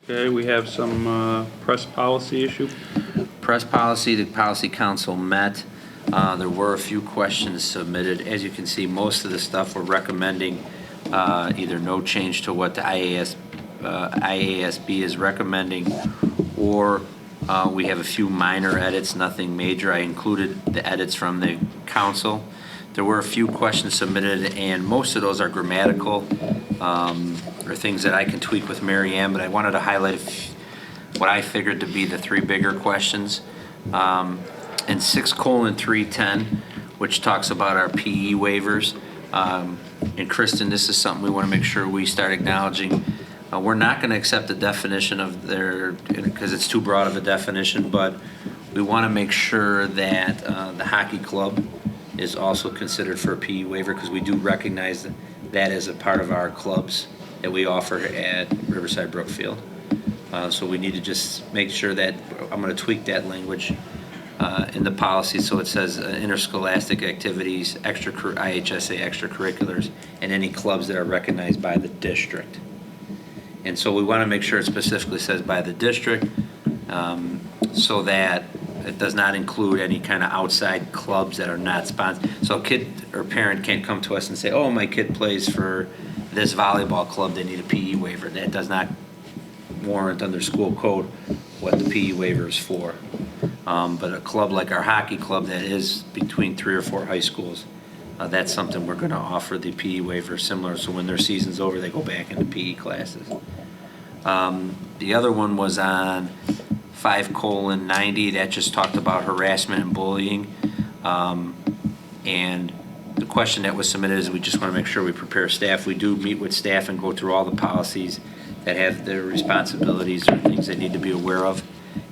Okay, we have some press policy issue. Press policy, the policy council met. There were a few questions submitted. As you can see, most of the stuff we're recommending either no change to what the IASB is recommending, or we have a few minor edits, nothing major. I included the edits from the council. There were a few questions submitted, and most of those are grammatical or things that I can tweak with Mary Ann, but I wanted to highlight what I figured to be the three bigger questions. In 6:310, which talks about our PE waivers, and Kristen, this is something we want to make sure we start acknowledging. We're not going to accept the definition of their, because it's too broad of a definition, but we want to make sure that the hockey club is also considered for a PE waiver, because we do recognize that as a part of our clubs that we offer at Riverside Brookfield. So we need to just make sure that, I'm going to tweak that language in the policy so it says interscholastic activities, IHSA extracurriculars, and any clubs that are recognized by the district. And so we want to make sure it specifically says by the district, so that it does not include any kind of outside clubs that are not sponsored. So a kid or parent can't come to us and say, oh, my kid plays for this volleyball club, they need a PE waiver. That does not warrant under school code what the PE waiver is for. But a club like our hockey club that is between 3 or 4 high schools, that's something we're going to offer the PE waiver similar. So when their season's over, they go back into PE classes. The other one was on 5:90. That just talked about harassment and bullying. And the question that was submitted is we just want to make sure we prepare staff. We do meet with staff and go through all the policies that have their responsibilities or things they need to be aware of.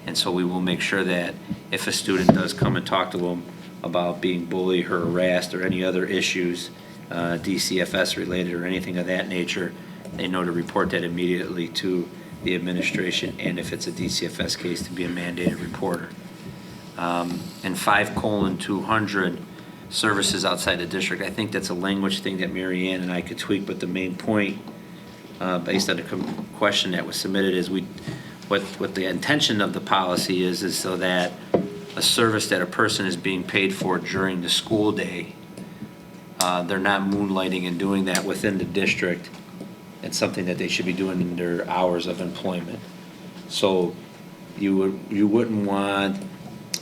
And so we will make sure that if a student does come and talk to them about being bullied or harassed or any other issues, DCFS related or anything of that nature, they know to report that immediately to the administration, and if it's a DCFS case, to be a mandated reporter. And 5:200, services outside the district. I think that's a language thing that Mary Ann and I could tweak, but the main point, based on the question that was submitted, is what the intention of the policy is so that a service that a person is being paid for during the school day, they're not moonlighting and doing that within the district. It's something that they should be doing in their hours of employment. So you wouldn't want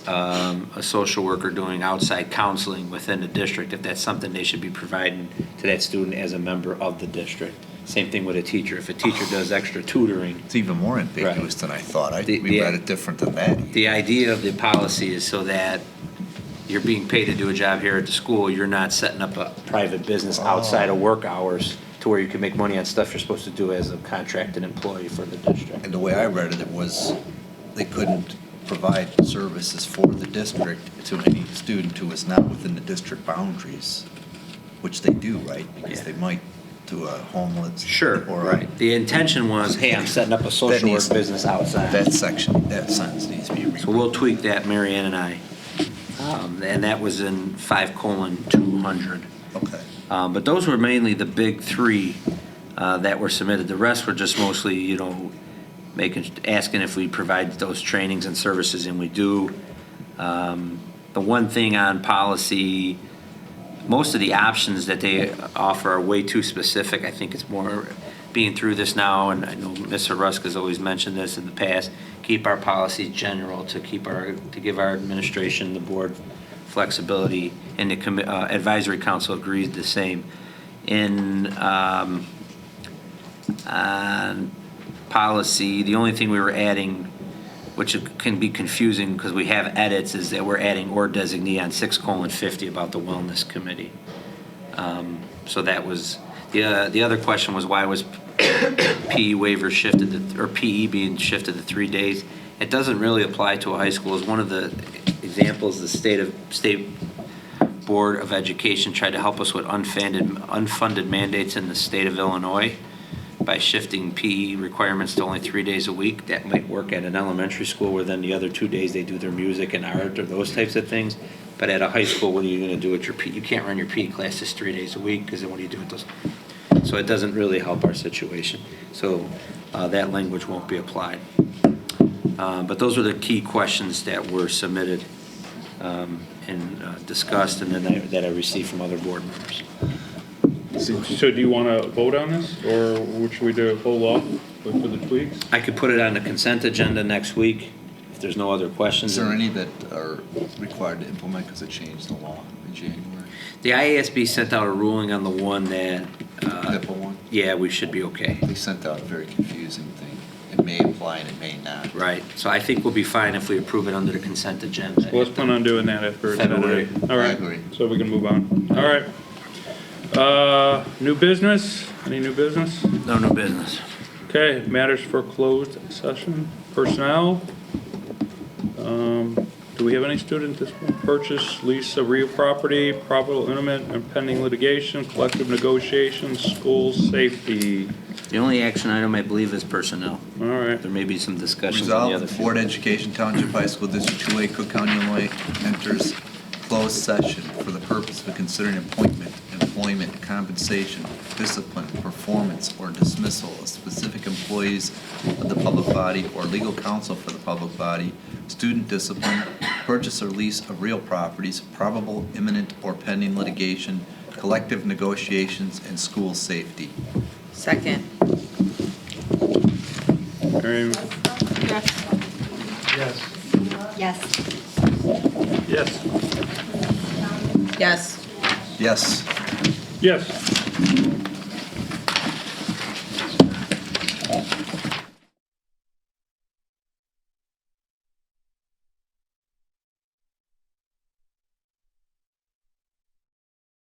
a social worker doing outside counseling within the district if that's something they should be providing to that student as a member of the district. Same thing with a teacher. If a teacher does extra tutoring. It's even more ambiguous than I thought. We read it different than that. The idea of the policy is so that you're being paid to do a job here at the school. You're not setting up a private business outside of work hours to where you can make money on stuff you're supposed to do as a contracted employee for the district. And the way I read it, it was they couldn't provide services for the district to any student who is not within the district boundaries, which they do, right? Because they might do a homeless. Sure, or right. The intention was, hey, I'm setting up a social work business outside. That section, that sentence needs to be rewritten. So we'll tweak that, Mary Ann and I. And that was in 5:200. Okay. But those were mainly the big three that were submitted. The rest were just mostly, asking if we provide those trainings and services, and we do. The one thing on policy, most of the options that they offer are way too specific. I think it's more being through this now, and I know Mr. Rusk has always mentioned this in the past, keep our policies general to give our administration, the board, flexibility, and the advisory council agrees the same. On policy, the only thing we were adding, which can be confusing because we have edits, is that we're adding or designee on 6:50 about the wellness committee. So that was the other question was, why was PE waiver shifted or PE being shifted to 3 days? It doesn't really apply to a high school. As one of the examples, the state board of education tried to help us with unfunded mandates in the state of Illinois by shifting PE requirements to only 3 days a week. That might work at an elementary school where then the other 2 days they do their music and art or those types of things. But at a high school, what are you going to do with your PE? You can't run your PE classes 3 days a week, because then what do you do with those? So it doesn't really help our situation. So that language won't be applied. But those are the key questions that were submitted and discussed, and then that I received from other board members. So do you want to vote on this, or should we do a hold off for the tweaks? I could put it on the consent agenda next week if there's no other questions. Is there any that are required to implement because it changed the law in January? The IASB sent out a ruling on the one that, HIPAA one? yeah, we should be okay. They sent out a very confusing thing. It may apply and it may not. Right, so I think we'll be fine if we approve it under the consent agenda. Let's plan on doing that after. February. All right, I agree. so we can move on. All right. New business? Any new business? No new business. Okay, matters for closed session. Personnel. Do we have any student discipline? Purchase, lease of real property, probable imminent and pending litigation, collective negotiations, school safety. The only action item I believe is personnel. All right. There may be some discussions on the other. Resolved, Board of Education, Township High School District 2A, Cook County, Illinois, enters closed session for the purpose of considering appointment, employment, compensation, discipline, performance, or dismissal of specific employees of the public body or legal counsel for the public body, student discipline, purchase or lease of real properties, probable imminent or pending litigation, collective negotiations, and school safety. Second. Mary? Yes. Yes. Yes. Yes. Yes. Yes.